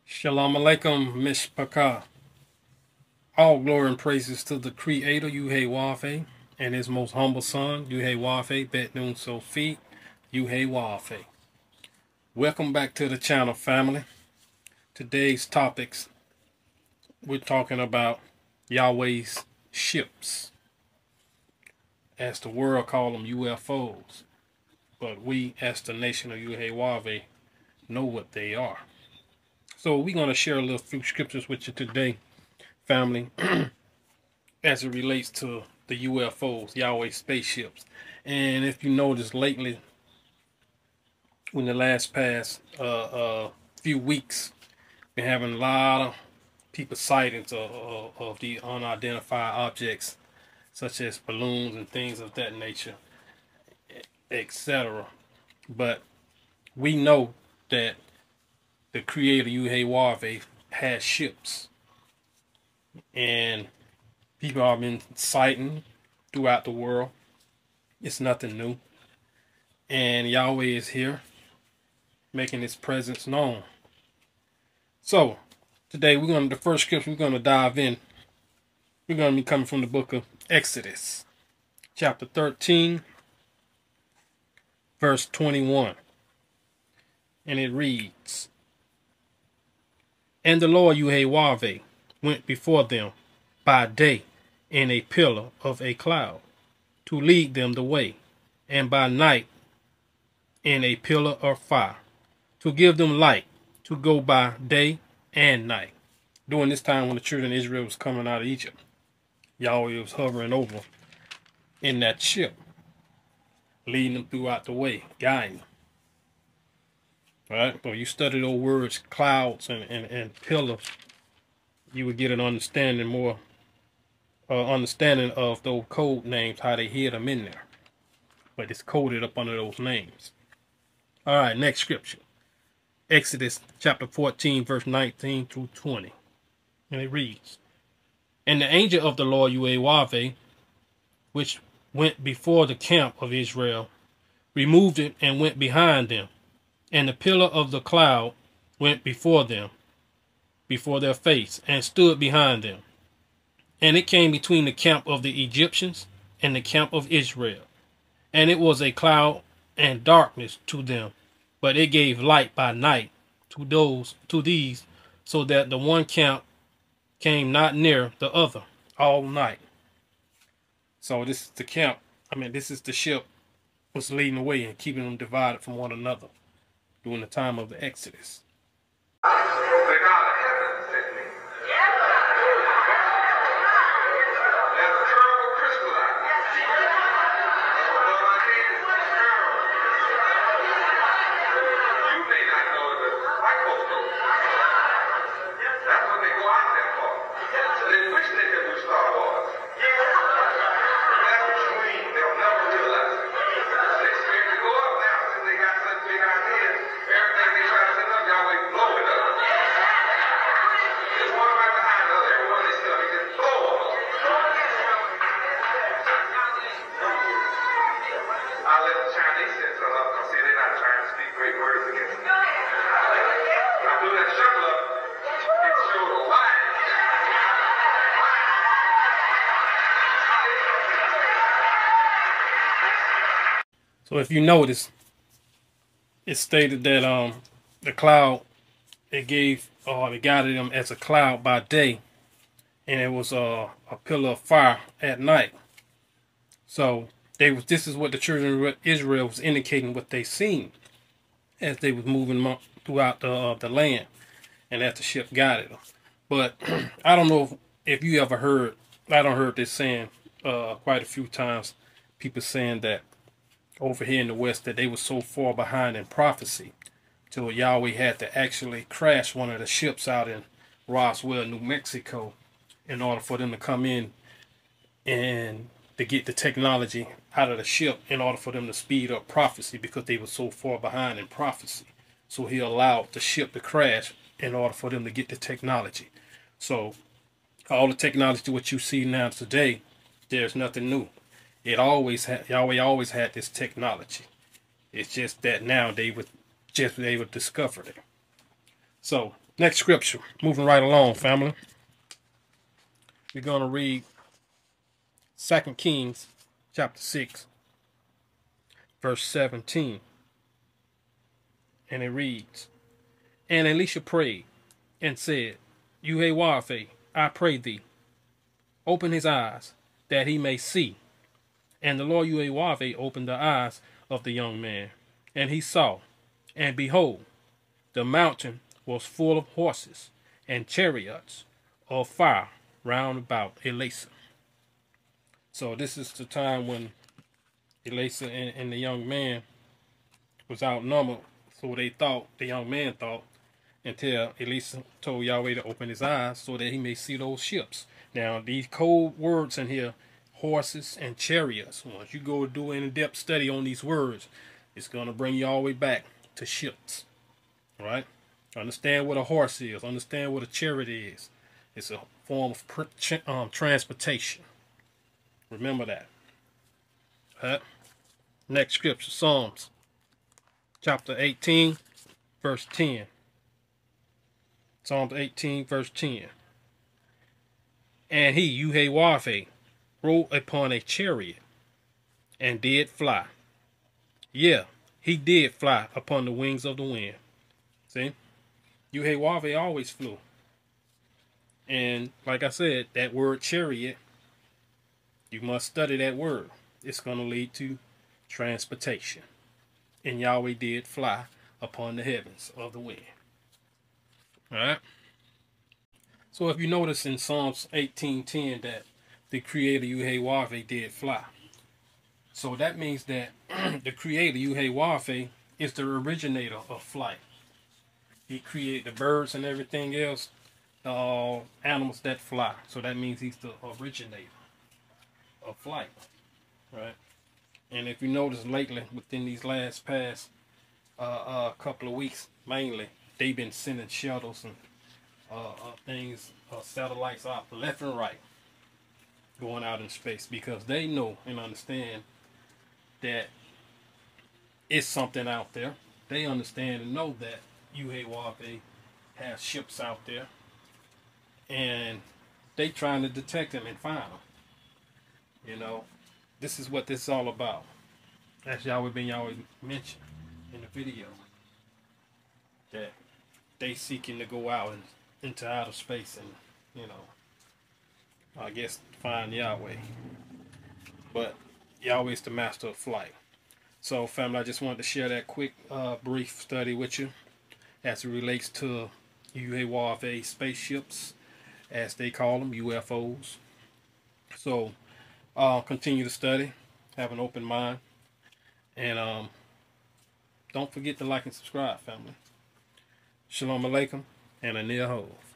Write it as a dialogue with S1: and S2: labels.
S1: Shalom Aleichem Mishpachah. All glory and praises to the Creator, Yahweh, and His most humble Son, Yahweh, Bet Nun Sophie, Yahweh. Welcome back to the channel, family. Today's topics, we're talking about Yahweh's ships. As the world call them UFOs. But we, as the nation of Yahweh, know what they are. So we're going to share a little few scriptures with you today, family, as it relates to the UFOs, Yahweh spaceships. And if you notice lately, in the last past few weeks, been having a lot of people sightings of the unidentified objects, such as balloons and things of that nature, etc. But we know that the Creator, Yahweh, has ships. And people have been sighting throughout the world. It's nothing new. And Yahweh is here, making His presence known. So, today the first scripture we're going to dive in. We're going to be coming from the book of Exodus, chapter 13, verse 21. And it reads, "And the Lord Yahweh went before them by day in a pillar of a cloud to lead them the way, and by night in a pillar of fire to give them light to go by day and night." During this time when the children of Israel was coming out of Egypt, Yahweh was hovering over in that ship, leading them throughout the way, guiding them. All right, so you study those words, clouds and pillars, you would get an understanding of those code names, how they hid them in there. But it's coded up under those names. All right, next scripture. Exodus chapter 14, verse 19 through 20. And it reads, "And the angel of the Lord Yahweh, which went before the camp of Israel, removed it and went behind them. And the pillar of the cloud went before them, before their face, and stood behind them. And it came between the camp of the Egyptians and the camp of Israel. And it was a cloud and darkness to them, but it gave light by night to these, so that the one camp came not near the other all night." So this is the camp. This is the ship was leading the way and keeping them divided from one another during the time of the Exodus. So if you notice, it stated that the cloud, it guided them as a cloud by day, and it was a pillar of fire at night. So this is what the children of Israel was indicating what they seen as they was moving throughout the land, and as the ship guided them. But I don't know if you ever heard. I don't heard this saying quite a few times. People saying that over here in the West that they were so far behind in prophecy till Yahweh had to actually crash one of the ships out in Roswell, New Mexico, in order for them to come in and to get the technology out of the ship in order for them to speed up prophecy, because they were so far behind in prophecy. So He allowed the ship to crash in order for them to get the technology. So all the technology what you see now today, there's nothing new. Yahweh always had this technology. It's just that now they would discover it. So Next scripture. Moving right along, family. We're going to read 2 Kings chapter 6, verse 17. And it reads, And Elisha prayed and said, Yahweh, I pray thee, open his eyes, that he may see. And the Lord Yahweh opened the eyes of the young man, and he saw, and behold, the mountain was full of horses and chariots of fire round about Elisha. So this is the time when Elisha and the young man was outnumbered. So they thought, the young man thought, until Elisha told Yahweh to open his eyes so that he may see those ships. Now, these cold words in here, horses and chariots, once you go do an in-depth study on these words, it's going to bring you all the way back to ships. Right? Understand what a horse is. Understand what a chariot is. It's a form of transportation. Remember that. Right? Next scripture, Psalms chapter 18, verse 10. Psalms 18, verse 10. And he, Yahweh, rode upon a chariot and did fly. Yeah, he did fly upon the wings of the wind. See? Yahweh always flew. And like I said, that word chariot, you must study that word. It's going to lead to transportation. And Yahweh did fly upon the heavens of the wind. Alright? So if you notice in Psalms 18:10 that the Creator Yahweh did fly. So that means that the Creator Yahweh is the originator of flight. He created the birds and everything else, animals that fly. So that means he's the originator of flight. Right? And if you notice lately, within these past couple of weeks, mainly, they've been sending shuttles and things, satellites out left and right, going out in space, because they know and understand that it's something out there. They understand and know that UFO has ships out there, and they trying to detect them and find them. You know, this is what this is all about. As Yahweh mentioned in the video, that they seeking to go out and into outer space and, you know, I guess find Yahweh. But Yahweh is the master of flight. So family, I just wanted to share that quick brief study with you as it relates to UFO spaceships, as they call them, UFOs. So continue to study, have an open mind, and don't forget to like and subscribe, family. Shalom Aleichem and Anil Hov.